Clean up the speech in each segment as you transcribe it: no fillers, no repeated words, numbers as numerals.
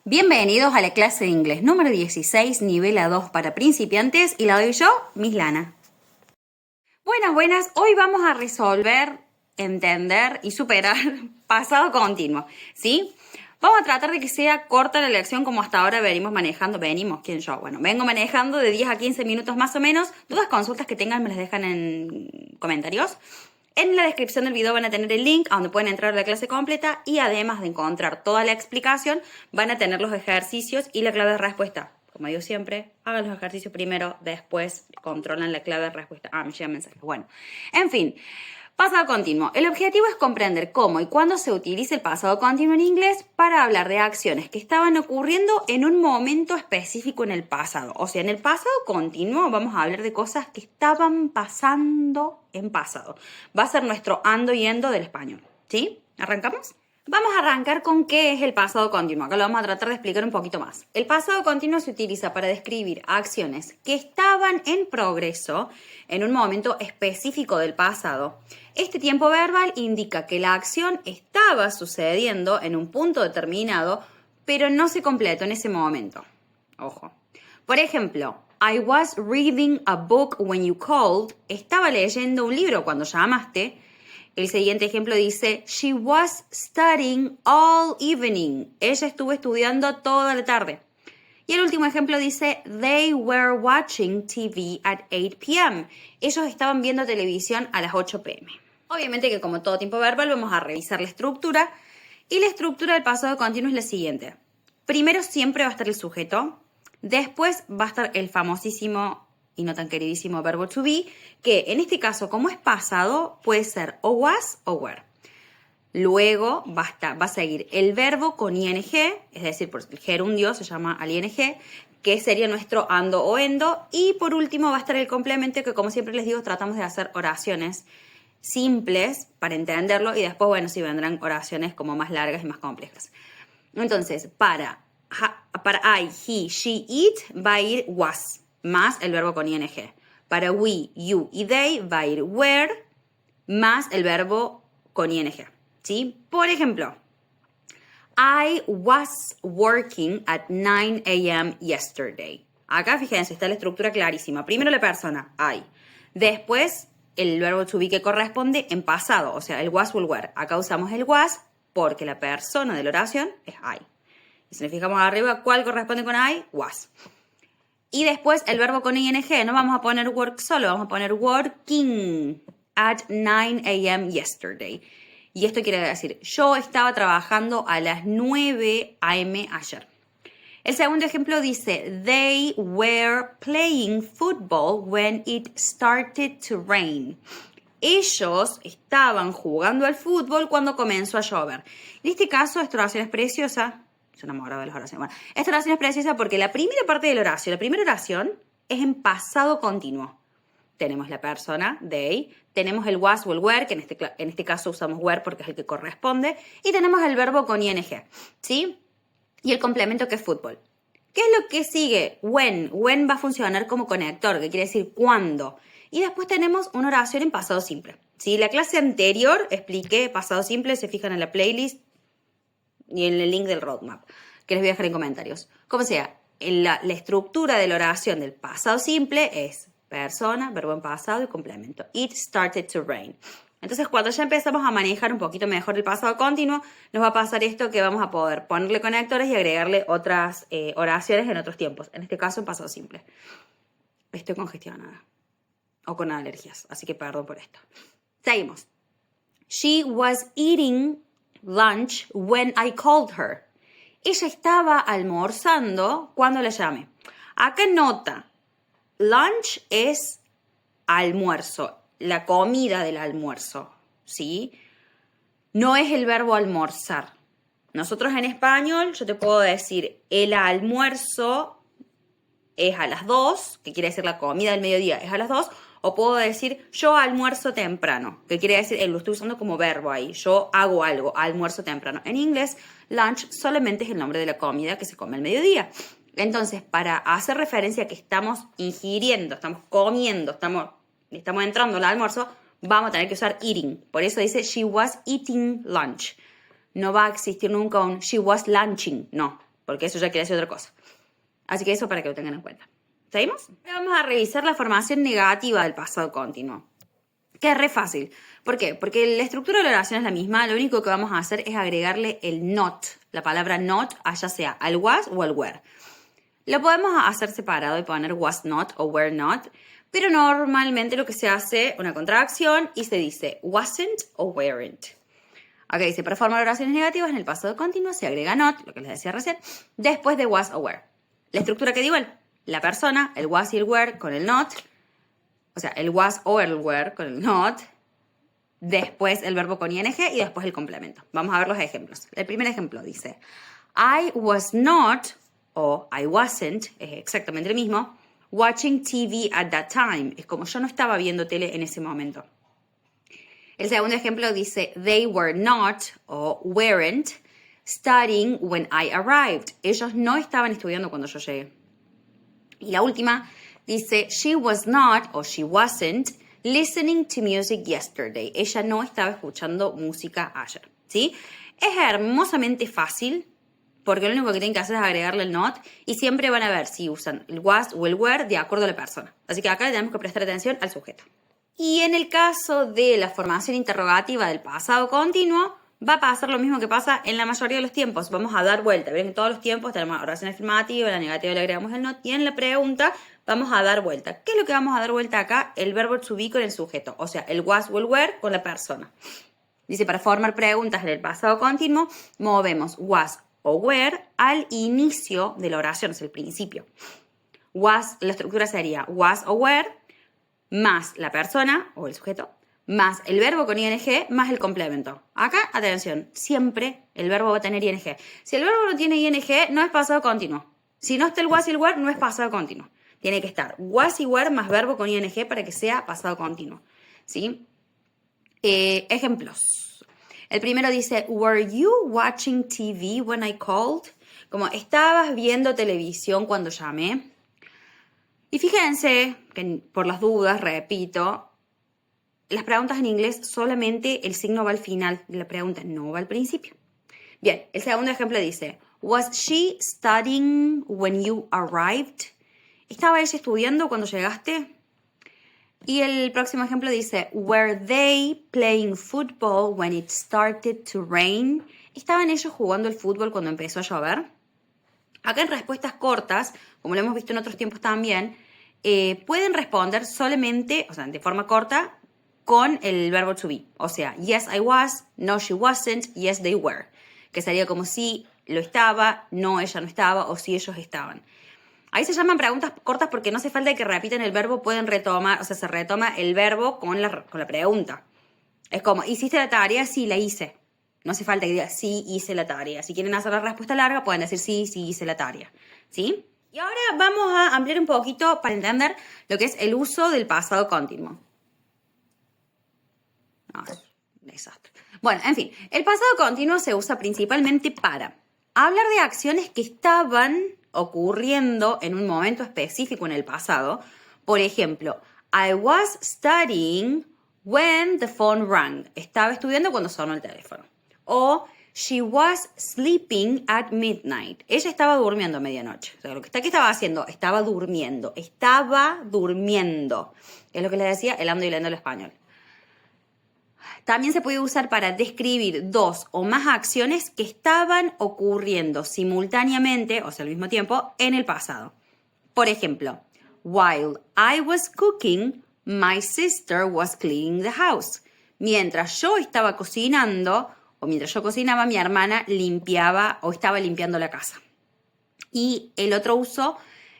Bienvenidos a la clase de inglés número 16, nivel A2 para principiantes, y la doy yo, Miss Lana. Buenas, hoy vamos a resolver, entender y superar pasado continuo, ¿sí? Vamos a tratar de que sea corta la lección como hasta ahora vengo manejando de 10 a 15 minutos más o menos. Dudas, consultas que tengan me las dejan en comentarios. En la descripción del video van a tener el link a donde pueden entrar a la clase completa y además de encontrar toda la explicación, van a tener los ejercicios y la clave de respuesta. Como digo siempre, hagan los ejercicios primero, después controlan la clave de respuesta. Me llegan mensajes. Bueno, en fin, pasado continuo. El objetivo es comprender cómo y cuándo se utiliza el pasado continuo en inglés para hablar de acciones que estaban ocurriendo en un momento específico en el pasado. O sea, en el pasado continuo vamos a hablar de cosas que estaban pasando en pasado. Va a ser nuestro ando y endo del español. ¿Sí? ¿Arrancamos? Vamos a arrancar con qué es el pasado continuo. Acá lo vamos a tratar de explicar un poquito más. El pasado continuo se utiliza para describir acciones que estaban en progreso en un momento específico del pasado. Este tiempo verbal indica que la acción estaba sucediendo en un punto determinado, pero no se completó en ese momento. Ojo. Por ejemplo, I was reading a book when you called. Estaba leyendo un libro cuando llamaste. El siguiente ejemplo dice, she was studying all evening. Ella estuvo estudiando toda la tarde. Y el último ejemplo dice, they were watching TV at 8 p.m. Ellos estaban viendo televisión a las 8 p.m. Obviamente que como todo tiempo verbal vamos a revisar la estructura. Y la estructura del pasado continuo es la siguiente. Primero siempre va a estar el sujeto. Después va a estar el famosísimo y no tan queridísimo verbo to be, que en este caso, como es pasado, puede ser o was o were. Luego va a seguir el verbo con ing, es decir, por el gerundio se llama al ing, que sería nuestro ando o endo. Y por último va a estar el complemento, que como siempre les digo, tratamos de hacer oraciones simples para entenderlo. Y después, bueno, sí vendrán oraciones como más largas y más complejas. Entonces, para I, he, she, it, va a ir was, más el verbo con ing. Para we, you y they va a ir were, más el verbo con ing. ¿Sí? Por ejemplo, I was working at 9 a.m. yesterday. Acá, fíjense, está la estructura clarísima. Primero la persona, I. Después, el verbo to be que corresponde en pasado, o sea, el was o el were. Acá usamos el was porque la persona de la oración es I. Y si nos fijamos arriba, ¿cuál corresponde con I? Was. Y después el verbo con ing, no vamos a poner work solo, vamos a poner working at 9 a.m. yesterday. Y esto quiere decir, yo estaba trabajando a las 9 a.m. ayer. El segundo ejemplo dice, they were playing football when it started to rain. Ellos estaban jugando al fútbol cuando comenzó a llover. En este caso, esta oración es preciosa. Estoy enamorada de las oraciones. Bueno, esta oración es preciosa porque la primera parte de la primera oración es en pasado continuo. Tenemos la persona, they, tenemos el was o el were, que en este caso usamos were porque es el que corresponde, y tenemos el verbo con ing, ¿sí? Y el complemento que es fútbol. ¿Qué es lo que sigue? When. When va a funcionar como conector, que quiere decir cuándo. Y después tenemos una oración en pasado simple. ¿Sí? La clase anterior expliqué pasado simple, se fijan en la playlist y en el link del roadmap, que les voy a dejar en comentarios. Como sea, la estructura de la oración del pasado simple es persona, verbo en pasado y complemento. It started to rain. Entonces, cuando ya empezamos a manejar un poquito mejor el pasado continuo, nos va a pasar esto que vamos a poder ponerle conectores y agregarle otras oraciones en otros tiempos. En este caso, en pasado simple. Estoy congestionada o con alergias, así que perdón por esto. Seguimos. She was eating lunch when I called her. Ella estaba almorzando cuando la llamé. Acá nota, lunch es almuerzo, la comida del almuerzo, ¿sí? No es el verbo almorzar. Nosotros en español, yo te puedo decir, el almuerzo es a las 2, que quiere decir la comida del mediodía es a las 2, o puedo decir, yo almuerzo temprano, que quiere decir, lo estoy usando como verbo ahí, yo hago algo, almuerzo temprano. En inglés, lunch solamente es el nombre de la comida que se come al mediodía. Entonces, para hacer referencia a que estamos ingiriendo, estamos comiendo, estamos entrando al almuerzo, vamos a tener que usar eating. Por eso dice, she was eating lunch. No va a existir nunca un she was lunching, no. porque eso ya quiere decir otra cosa. Así que eso para que lo tengan en cuenta. ¿Seguimos? Ahora vamos a revisar la formación negativa del pasado continuo, que es re fácil. ¿Por qué? Porque la estructura de la oración es la misma, lo único que vamos a hacer es agregarle el not, la palabra not, ya sea al was o al were. Lo podemos hacer separado y poner was not o were not, pero normalmente lo que se hace una contracción y se dice wasn't o weren't. Acá dice, para formar oraciones negativas en el pasado continuo se agrega not, lo que les decía recién, después de was o were. La estructura que digo, la persona, el was y el were con el not, o sea, el was o el were con el not, después el verbo con ing y después el complemento. Vamos a ver los ejemplos. El primer ejemplo dice, I was not o I wasn't, es exactamente el mismo, watching TV at that time. Es como yo no estaba viendo tele en ese momento. El segundo ejemplo dice, they were not o weren't studying when I arrived. Ellos no estaban estudiando cuando yo llegué. Y la última dice, she was not o she wasn't listening to music yesterday. Ella no estaba escuchando música ayer. ¿Sí? Es hermosamente fácil, porque lo único que tienen que hacer es agregarle el not y siempre van a ver si usan el was o el were de acuerdo a la persona. Así que acá tenemos que prestar atención al sujeto. Y en el caso de la formación interrogativa del pasado continuo, va a pasar lo mismo que pasa en la mayoría de los tiempos. Vamos a dar vuelta. Ven que en todos los tiempos tenemos oración afirmativa, en la negativa le agregamos el not y en la pregunta vamos a dar vuelta. ¿Qué es lo que vamos a dar vuelta acá? El verbo to be con el sujeto, o sea, el was o el were con la persona. Dice, para formar preguntas en el pasado continuo, movemos was o were al inicio de la oración, es el principio. Was, la estructura sería was o were más la persona o el sujeto, más el verbo con ing, más el complemento. Acá, atención, siempre el verbo va a tener ing. Si el verbo no tiene ing, no es pasado continuo. Si no está el was y el were, no es pasado continuo. Tiene que estar was y were más verbo con ing para que sea pasado continuo. ¿Sí? Ejemplos. El primero dice, were you watching TV when I called? Como, ¿estabas viendo televisión cuando llamé? Y fíjense, que por las dudas, repito, las preguntas en inglés solamente el signo va al final de la pregunta, no va al principio. Bien, el segundo ejemplo dice, was she studying when you arrived? ¿Estaba ella estudiando cuando llegaste? Y el próximo ejemplo dice, were they playing football when it started to rain? ¿Estaban ellos jugando el fútbol cuando empezó a llover? Acá en respuestas cortas, como lo hemos visto en otros tiempos también, pueden responder solamente, o sea, de forma corta, con el verbo to be. O sea, yes I was, no she wasn't, yes they were. Que sería como si lo estaba, no ella no estaba, o si ellos estaban. Ahí se llaman preguntas cortas porque no hace falta que repiten el verbo, pueden retomar, o sea, se retoma el verbo con la pregunta. Es como, ¿hiciste la tarea? Sí, la hice. No hace falta que diga, sí, hice la tarea. Si quieren hacer la respuesta larga, pueden decir, sí, sí, hice la tarea. ¿Sí? Y ahora vamos a ampliar un poquito para entender lo que es el uso del pasado continuo. No, desastre. Bueno, en fin, el pasado continuo se usa principalmente para hablar de acciones que estaban ocurriendo en un momento específico en el pasado. Por ejemplo, I was studying when the phone rang. Estaba estudiando cuando sonó el teléfono. O she was sleeping at midnight. Ella estaba durmiendo a medianoche. O sea, ¿qué estaba haciendo? Estaba durmiendo. Estaba durmiendo. Es lo que les decía, el ando y leyendo el español. También se puede usar para describir dos o más acciones que estaban ocurriendo simultáneamente, o sea, al mismo tiempo, en el pasado. Por ejemplo, while I was cooking, my sister was cleaning the house. Mientras yo estaba cocinando, o mientras yo cocinaba, mi hermana limpiaba o estaba limpiando la casa. Y el otro uso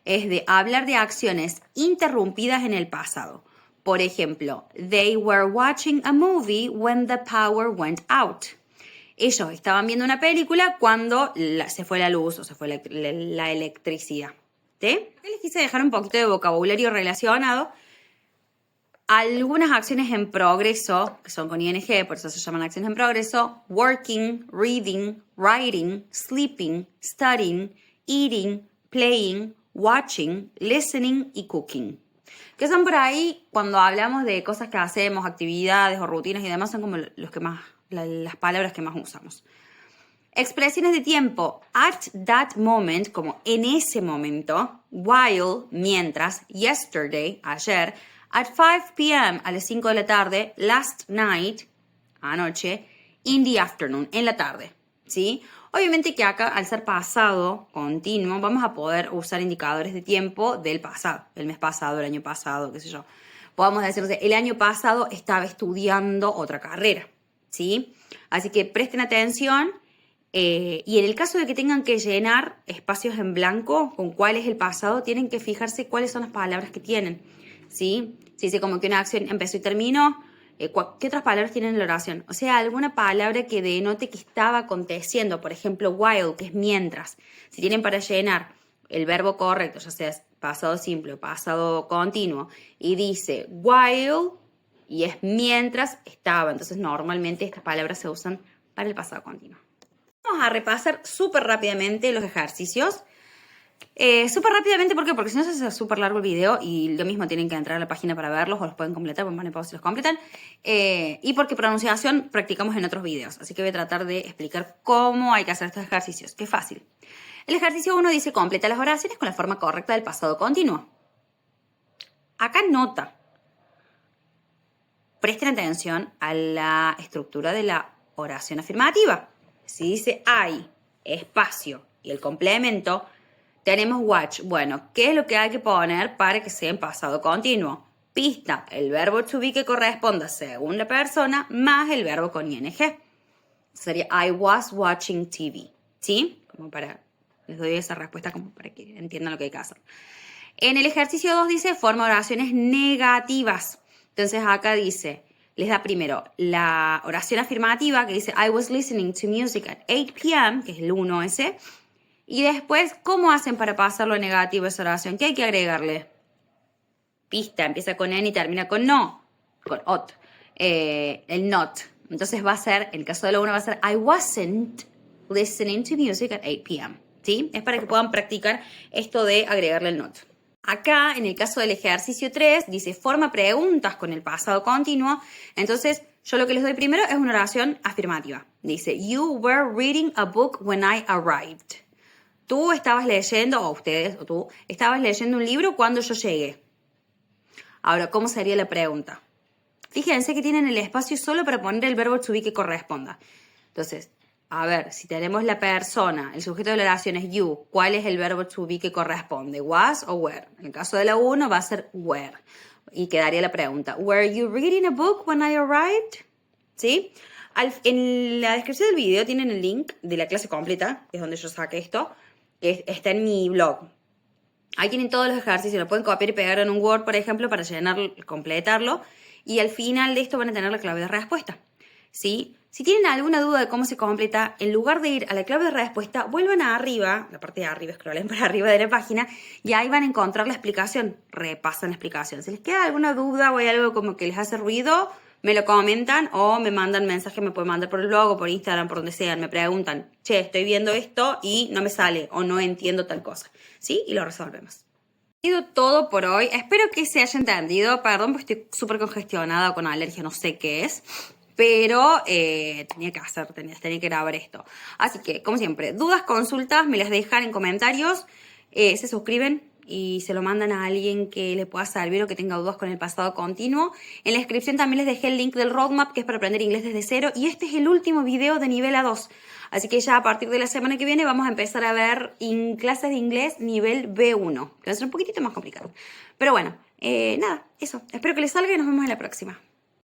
es de hablar de acciones interrumpidas en el pasado. Por ejemplo, they were watching a movie when the power went out. Ellos estaban viendo una película cuando se fue la luz o se fue la electricidad. ¿Sí? Les quise dejar un poquito de vocabulario relacionado. Algunas acciones en progreso, que son con ing, por eso se llaman acciones en progreso, working, reading, writing, sleeping, studying, eating, playing, watching, listening y cooking. Que son por ahí, cuando hablamos de cosas que hacemos, actividades o rutinas y demás, son como los que más, las palabras que más usamos. Expresiones de tiempo. At that moment, como en ese momento. While, mientras. Yesterday, ayer. At 5 p.m., a las 5 de la tarde. Last night, anoche. In the afternoon, en la tarde. ¿Sí? Obviamente que acá, al ser pasado continuo, vamos a poder usar indicadores de tiempo del pasado. El mes pasado, el año pasado, qué sé yo. Podemos decir, el año pasado estaba estudiando otra carrera. ¿Sí? Así que presten atención. Y en el caso de que tengan que llenar espacios en blanco con cuál es el pasado, tienen que fijarse cuáles son las palabras que tienen. ¿Sí? Si dice como que una acción empezó y terminó, ¿qué otras palabras tienen en la oración? O sea, alguna palabra que denote que estaba aconteciendo. Por ejemplo, while, que es mientras. Si tienen para llenar el verbo correcto, ya sea pasado simple o pasado continuo, y dice while, y es mientras estaba. Entonces, normalmente estas palabras se usan para el pasado continuo. Vamos a repasar súper rápidamente los ejercicios. Súper rápidamente, ¿por qué? Porque si no se hace súper largo el video y lo mismo tienen que entrar a la página para verlos o los pueden completar, pueden poner pausa si los completan. Y porque pronunciación practicamos en otros videos, así que voy a tratar de explicar cómo hay que hacer estos ejercicios, que es fácil. El ejercicio 1 dice completa las oraciones con la forma correcta del pasado continuo. Acá nota. Presten atención a la estructura de la oración afirmativa. Si dice hay, espacio y el complemento, tenemos watch. Bueno, ¿qué es lo que hay que poner para que sea en pasado continuo? Pista, el verbo to be que corresponda según la persona más el verbo con ing. Sería I was watching TV. ¿Sí? Les doy esa respuesta como para que entiendan lo que hay que hacer. En el ejercicio 2 dice forma oraciones negativas. Entonces acá dice, les da primero la oración afirmativa que dice I was listening to music at 8 p.m., que es el 1 ese. Y después, ¿cómo hacen para pasarlo a negativo esa oración? ¿Qué hay que agregarle? Pista, empieza con N y termina con no, con ot. El not. Entonces va a ser, en el caso de lo 1 va a ser I wasn't listening to music at 8 p.m. ¿Sí? Es para que puedan practicar esto de agregarle el not. Acá, en el caso del ejercicio 3, dice forma preguntas con el pasado continuo. Entonces, yo lo que les doy primero es una oración afirmativa. Dice, you were reading a book when I arrived. Tú estabas leyendo, o ustedes, o tú, estabas leyendo un libro cuando yo llegué. Ahora, ¿cómo sería la pregunta? Fíjense que tienen el espacio solo para poner el verbo to be que corresponda. Entonces, a ver, si tenemos la persona, el sujeto de la oración es you, ¿cuál es el verbo to be que corresponde? Was o were. En el caso de la 1 va a ser were. Y quedaría la pregunta, ¿were you reading a book when I arrived? ¿Sí? En la descripción del video tienen el link de la clase completa, que es donde yo saqué esto, que está en mi blog. Ahí tienen todos los ejercicios, lo pueden copiar y pegar en un Word, por ejemplo, para llenarlo, completarlo. Y al final de esto van a tener la clave de respuesta. ¿Sí? Si tienen alguna duda de cómo se completa, en lugar de ir a la clave de respuesta, vuelvan a arriba, la parte de arriba, scrollen para arriba de la página, y ahí van a encontrar la explicación. Repasan la explicación. Si les queda alguna duda o hay algo como que les hace ruido, me lo comentan o me mandan mensaje, me pueden mandar por el blog o por Instagram, por donde sean. Me preguntan, che, estoy viendo esto y no me sale o no entiendo tal cosa. ¿Sí? Y lo resolvemos. Ha sido todo por hoy. Espero que se haya entendido. Perdón, porque estoy súper congestionada con alergia, no sé qué es. Pero tenía que grabar esto. Así que, como siempre, dudas, consultas, me las dejan en comentarios. Se suscriben y se lo mandan a alguien que le pueda servir o que tenga dudas con el pasado continuo. En la descripción también les dejé el link del roadmap, que es para aprender inglés desde cero. Y este es el último video de nivel A2. Así que ya a partir de la semana que viene vamos a empezar a ver clases de inglés nivel B1. Que va a ser un poquitito más complicado. Pero bueno, nada, eso. Espero que les salga y nos vemos en la próxima.